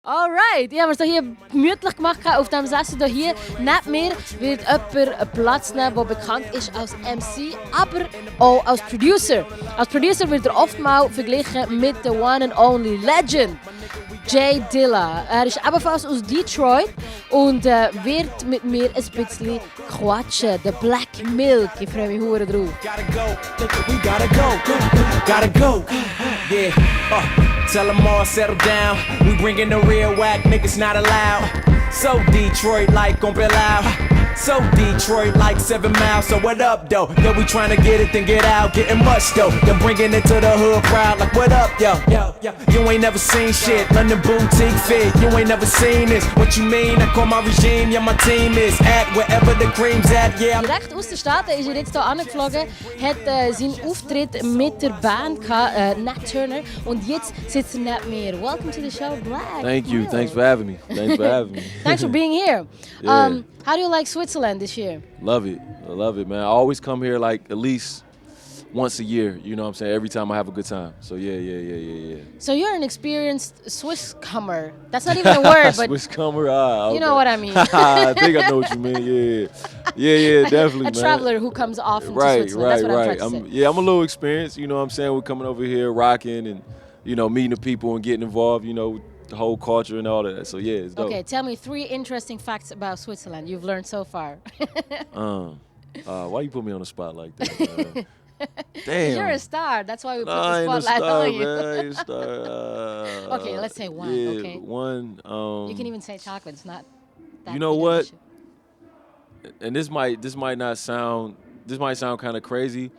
Alright, ich habe es hier gemütlich gemacht auf dem Sessel hier. Neben mir wird jemand Platz nehmen, der bekannt ist als MC, aber auch als Producer. Als Producer wird er oftmals verglichen mit der one and only Legend, J Dilla. Er ist ebenfalls aus Detroit und wird mit mir ein bisschen quatschen. The Black Milk, ich freue mich hure drauf. Gotta go, yeah. Tell them all settle down. We bringing the real whack niggas not allowed. So Detroit like on Bill out. So Detroit like 7 miles. So what up though? Yo, we tryna get it then get out. Getting much though. Then bringing it to the hood crowd like what up yo? You ain't never seen shit. London boutique fit. You ain't never seen this. What you mean? I call my regime. Yeah, my team is at wherever the cream's at. Yeah. Direkt aus den Staaten ist er jetzt hier angeflogen, hat seinen Auftritt mit der Band gehabt, Nat Turner, und jetzt sitzt er neben mir. Welcome to the show, Black. Thank you. Milk. Thanks for having me. Thanks for having me. Thanks for being here. Yeah. How do you like Switzerland this year? Love it. I love it, man. I always come here like at least once a year. You know what I'm saying? Every time I have a good time. So yeah. So you're an experienced Swiss comer. That's not even a word, but Swiss comer. Okay. you know what I mean. I think I know what you mean. Yeah, definitely. A traveler who comes often to Right. Switzerland. That's what I'm trying to say. I'm a little experienced. You know what I'm saying? We're coming over here, rocking, and meeting the people and getting involved. With the whole culture and all that. So yeah, it's dope. Okay, tell me 3 interesting facts about Switzerland you've learned so far. Why you put me on the spot like that? Damn. You're a star. That's why we put I the ain't a spotlight star, on you. man. I ain't a star. Okay, let's say one. Yeah, Okay. one. You can even say chocolate. It's not that You know big of an what? issue. And this might sound kind of crazy.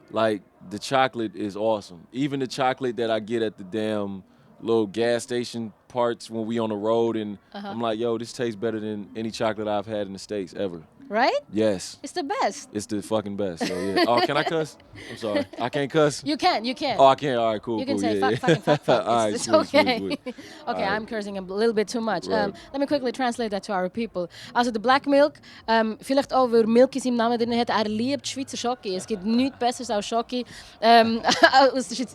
Like the chocolate is awesome. Even the chocolate that I get at the damn little gas station parts when we on the road, and I'm like, yo, this tastes better than any chocolate I've had in the States ever. Right? Yes. It's the best. It's the fucking best. So yeah. Oh, can I cuss? I'm sorry. I can't cuss. You can. Oh, I can. All right, cool. You can cool. say yeah, fuck, fucking fuck. All right, It's sweet, okay. sweet. Okay, Alright. I'm cursing a little bit too much. Right. Let me quickly translate that to our people. Also, the Black Milk, vielleicht auch, weil Milk in seinem Namen drin hat, er liebt Schweizer Schoki. Es gibt nichts Besseres als Schoki.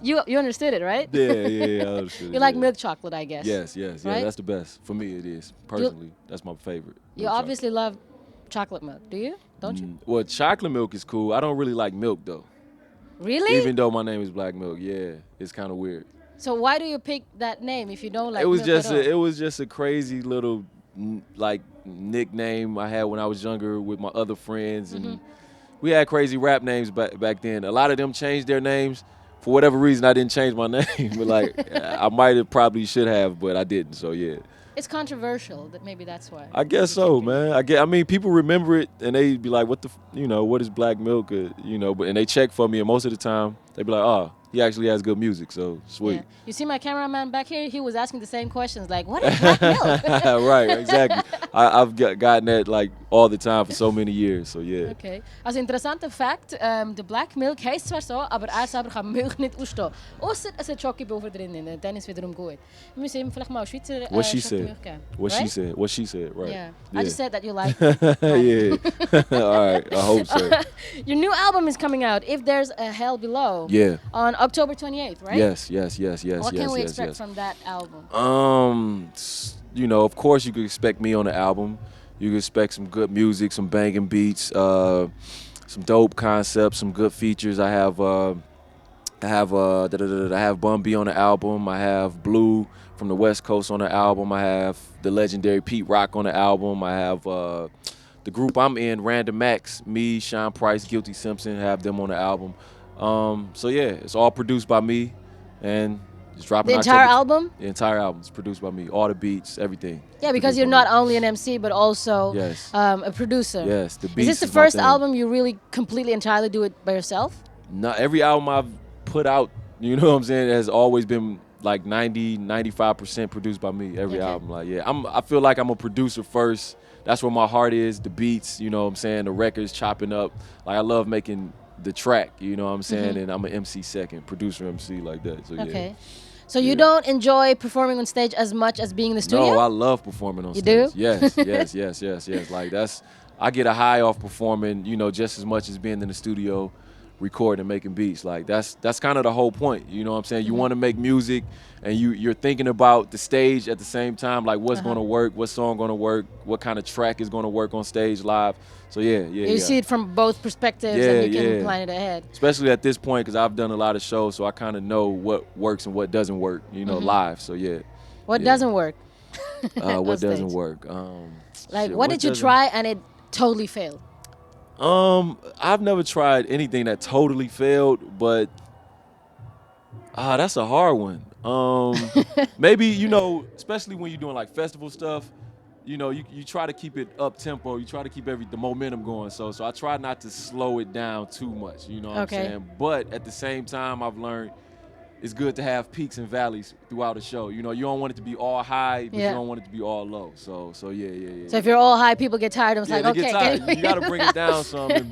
You understood it, right? Yeah. I understood. You like yeah. milk chocolate, I guess. Yes. Yeah, Right? that's the best. For me, it is. Personally, that's my favorite. You milk obviously love chocolate milk, do you? Don't you? chocolate. Well, chocolate milk is cool. I don't really like milk, though. Really? Even though my name is Black Milk, yeah. It's kind of weird. So why do you pick that name if you don't like It was milk at all? it was just a crazy little, like, nickname I had when I was younger with my other friends. And we had crazy rap names back then. A lot of them changed their names. For whatever reason, I didn't change my name. But, like, I might have probably should have, but I didn't. So, yeah. It's controversial. That maybe that's why. I guess so, man. I mean, people remember it, and they be like, "What the, what is Black Milk?" But and they check for me, and most of the time they be like, "Oh, he actually has good music, so sweet." Yeah. You see my cameraman back here? He was asking the same questions, like, "What is Black Milk?" Right, exactly. I've gotten that like all the time for so many years, so yeah. Okay. Also interessanter Fact, der Black Milk heisst zwar so, aber er selber kann Milch nicht ausstehen. Ausser es hat Schokipulver drin, dann ist es wiederum gut. Wir müssen ihm vielleicht mal Schweizer What she Schokimilch said. geben. What right? she said. Right. Yeah. I just said that you like Yeah. All right. I hope so. Your new album is coming out, If There's a Hell Below. Yeah. On October 28th, right? Yes. What can we expect yes. from that album? Of course you could expect me on the album. You could expect some good music, some banging beats, some dope concepts, some good features. I have Bun B on the album. I have Blue from the West Coast on the album. I have the legendary Pete Rock on the album. I have the group I'm in, Random Max, me, Sean Price, Guilty Simpson, have them on the album. So yeah, it's all produced by me, and it's dropping. The entire October. album? The entire album is produced by me. All the beats, everything. Yeah, because Produced you're by not me. only an MC, but also Yes. a producer. Yes, the Is beats. this the my first thing. album you really completely entirely do it by yourself? Not every album I've put out, you know what I'm saying, has always been like 95% produced by me. Every Okay. album, like I feel like I'm a producer first. That's where my heart is. The beats, you know what I'm saying, the records, chopping up. Like I love making the track, you know what I'm saying, and I'm an MC second, producer MC like that. So yeah. Okay. So you don't enjoy performing on stage as much as being in the studio? No, I love performing on You stage. do? Yes. Like I get a high off performing, just as much as being in the studio. recording and making beats. Like that's kind of the whole point. You know what I'm saying? You want to make music, and you're thinking about the stage at the same time, like what's gonna work, what song gonna work, what kind of track is gonna work on stage live. So You see it from both perspectives, and you can plan it ahead. Especially at this point, because I've done a lot of shows, so I kind of know what works and what doesn't work. You know, live. So What doesn't work? What doesn't work? What did you try and it totally failed? I've never tried anything that totally failed, but that's a hard one. Maybe, especially when you're doing like festival stuff, you try to keep it up tempo, you try to keep the momentum going. So I try not to slow it down too much, you know what I'm saying? But at the same time, I've learned it's good to have peaks and valleys throughout a show. You don't want it to be all high, but you don't want it to be all low. So yeah. So if you're all high, people get tired. It's they like, get tired. You got to bring it down some and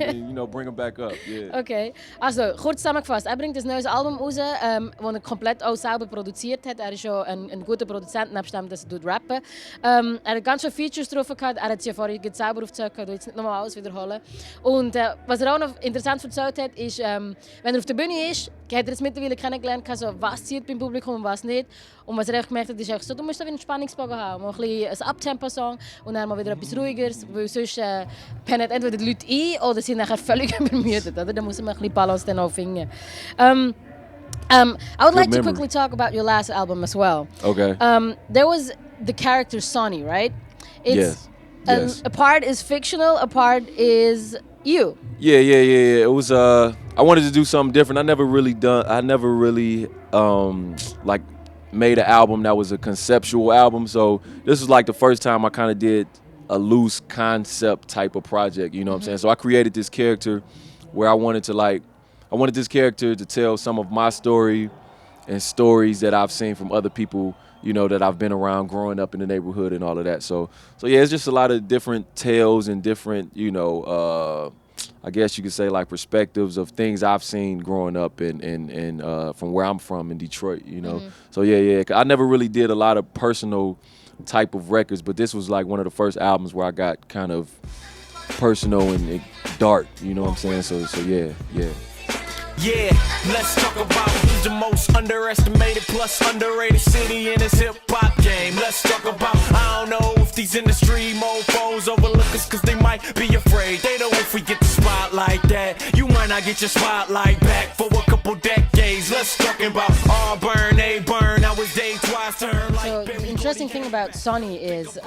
bring them back up. Yeah. Okay, also kurz zusammengefasst, er bringt ein neues Album raus, das er komplett auch selber produziert hat. Er ist schon ein guter Produzent, nebst dem, dass er rappen. Er hat ganz viele Features drauf gehabt, er hat sie ja vorhin selber aufgezeigt, ich will jetzt nicht nochmal alles wiederholen. Und was er auch noch interessant erzählt hat, ist, wenn er auf der Bühne ist, hat er es mittlerweile kennengelernt, so, was zieht beim Publikum und was nicht. Und was er einfach gemerkt hat, ist einfach so, du musst da wieder einen Spannungsbogen haben. Mal ein Abtempo-Song und dann mal wieder etwas Ruhigeres, weil sonst pennen entweder die Leute ein oder sind nachher völlig übermüdet. Oder? Da muss man ein bisschen Balance dann auch finden. I would like to quickly talk about your last album as well. Okay. There was the character Sonny, right? Yes. A part is fictional, a part is you. Yeah. It was I wanted to do something different. I never really like made an album that was a conceptual album. So this was like the first time I kind of did a loose concept type of project, you know what I'm saying? So I created this character where I wanted this character to tell some of my story and stories that I've seen from other people, that I've been around growing up in the neighborhood and all of that. So yeah, it's just a lot of different tales and different, I guess you could say like perspectives of things I've seen growing up in from where I'm from in Detroit, So yeah. I never really did a lot of personal type of records, but this was like one of the first albums where I got kind of personal and dark, you know what I'm saying? So yeah. Yeah, let's talk about who's the most underestimated plus underrated city in this hip-hop game. Let's talk about, I don't know if these industry mofos overlook us cause they might be afraid. They know if we get the spotlight that you might not get your spotlight back for a couple decades. Let's talk about Auburn, A-Burn, I was day twice to her like. So the interesting thing about Sonny is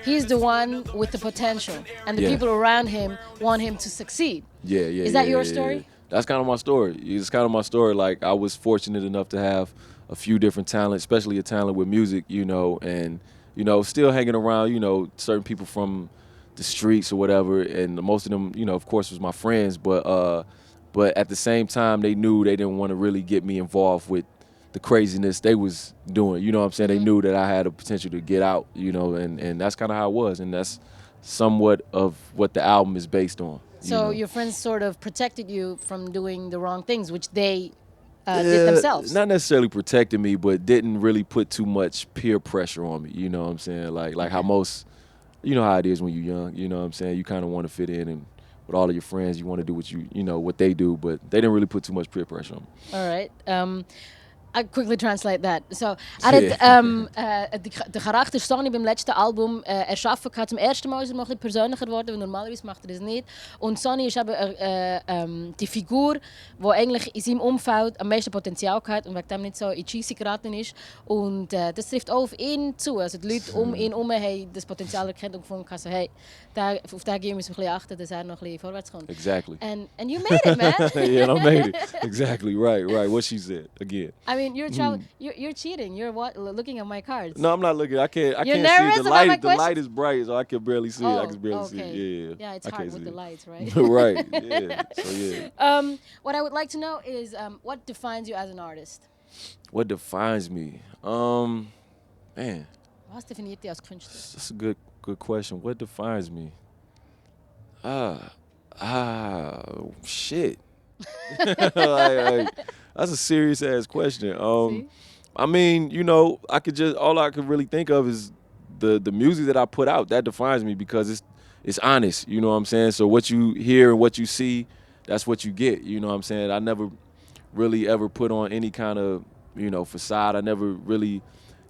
he's the one with the potential and the people around him want him to succeed. Yeah. Is that your story? Yeah. That's kind of my story. It's kind of my story. Like, I was fortunate enough to have a few different talents, especially a talent with music, and, still hanging around, certain people from the streets or whatever. And most of them, of course, was my friends. But at the same time, they knew they didn't want to really get me involved with the craziness they was doing. You know what I'm saying? They knew that I had a potential to get out, and that's kind of how it was. And that's somewhat of what the album is based on. So your friends sort of protected you from doing the wrong things, which they did themselves. Not necessarily protected me, but didn't really put too much peer pressure on me. You know what I'm saying? Like how most, how it is when you're young. You know what I'm saying? You kind of want to fit in, and with all of your friends, you want to do what they do, but they didn't really put too much peer pressure on me. All right. I quickly translate that. So, der Charakter Sonny beim letzten Album erschaffen hat. Zum ersten Mal ist er mal ein bisschen persönlicher geworden, weil normalerweise macht er das nicht. Und Sonny ist eben die Figur, die eigentlich in seinem Umfeld am meisten Potenzial hat und wegen dem nicht so in die Scheisse geraten ist. Und das trifft auch auf ihn zu. Also die Leute um ihn herum haben das Potenzial erkannt und gefunden, also, hey, auf den müssen wir ein bisschen achten, dass er noch ein bisschen vorwärts kommt. Exactly. And you made it, man. Yeah, I made it. Exactly. Right. What she said again. I mean, you're cheating. You're looking at my cards. No, I'm not looking. I can't see nervous it. The light is bright, so I can barely see it. I can barely see it. Yeah, it's hard with the lights, right? Right. Yeah. So yeah. What I would like to know is what defines you as an artist? What defines me? Man. Was definiert dich als Künstler? That's a good question. What defines me? Shit. That's a serious ass question. I mean, all I could really think of is the music that I put out. That defines me because it's honest. You know what I'm saying? So what you hear and what you see, that's what you get. You know what I'm saying? I never really ever put on any kind of, facade. I never really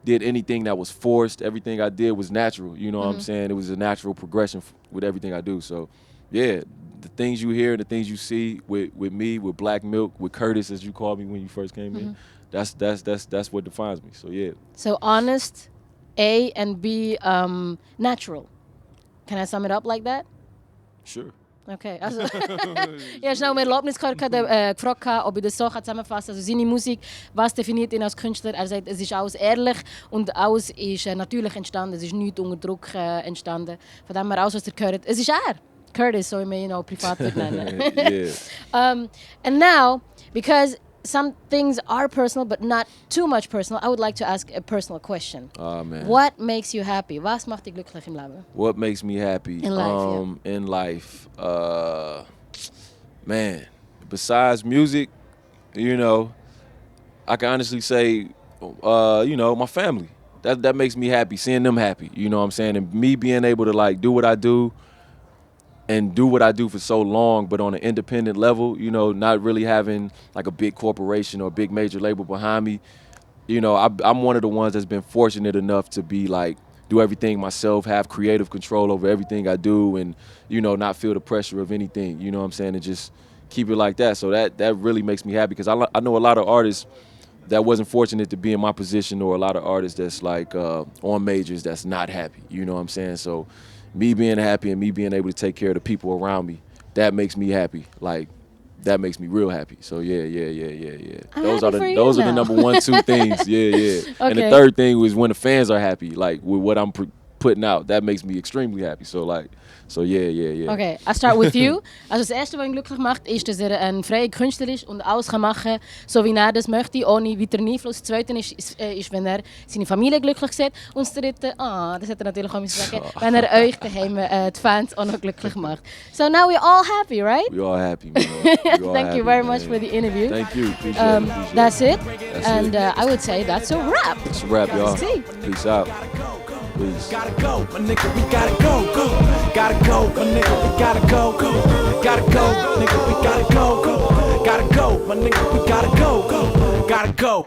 did anything that was forced. Everything I did was natural. You know what I'm saying? It was a natural progression with everything I do. So, yeah, the things you hear, the things you see with me, with Black Milk, with Curtis, as you called me when you first came in, that's what defines me. So, yeah. So honest, A, and B, natural. Can I sum it up like that? Sure. Okay, also ich habe schnell um Erlaubnis gefragt, ob ich das so zusammenfassen kann. Also seine Musik, was definiert ihn als Künstler? Er sagt, es ist alles ehrlich und alles ist natürlich entstanden. Es ist nichts unter Druck entstanden. Von dem her alles, was ihr gehört, es ist er. Curtis, so ich ihn auch privat nennen. Yeah. And now, because some things are personal, but not too much personal, I would like to ask a personal question. Oh, man. What makes you happy? Was macht dich glücklich im Leben? What makes me happy? In life, In life, man, besides music, I can honestly say, my family. That makes me happy, seeing them happy, you know what I'm saying? And me being able to, like, do what I do and do what I do for so long, but on an independent level, not really having, like, a big corporation or a big major label behind me. I'm one of the ones that's been fortunate enough to be, like, do everything myself, have creative control over everything I do, and, not feel the pressure of anything, you know what I'm saying, and just keep it like that. So that really makes me happy, because I know a lot of artists that wasn't fortunate to be in my position, or a lot of artists that's, like, on majors that's not happy, you know what I'm saying? So me being happy and me being able to take care of the people around me, that makes me happy. Like, that makes me real happy. So yeah. Those are the number 1, 2 things. Yeah. Okay. And the third thing was when the fans are happy, like with what I'm putting out. That makes me extremely happy. So yeah. Okay, I start with you. Also das Erste, was ihn glücklich macht, ist, dass er ein freier Künstler ist und alles kann machen, so wie er das möchte, ohne weiteren Einfluss. Das Zweite ist, wenn er seine Familie glücklich sieht. Und das Dritte, das hätte er natürlich auch sagen, wenn er euch daheim, die Fans, auch noch glücklich macht. So now we're all happy, right? We're all happy, man. Thank you very much for the interview. Thank you. Appreciate it. That's it. I would say that's a wrap. It's a wrap, y'all. Peace out. Peace. Gotta go, my nigga, we gotta go. Gotta go, my nigga, we gotta go. Gotta go, nigga, we gotta go. Gotta go, my nigga, we gotta go. Gotta go.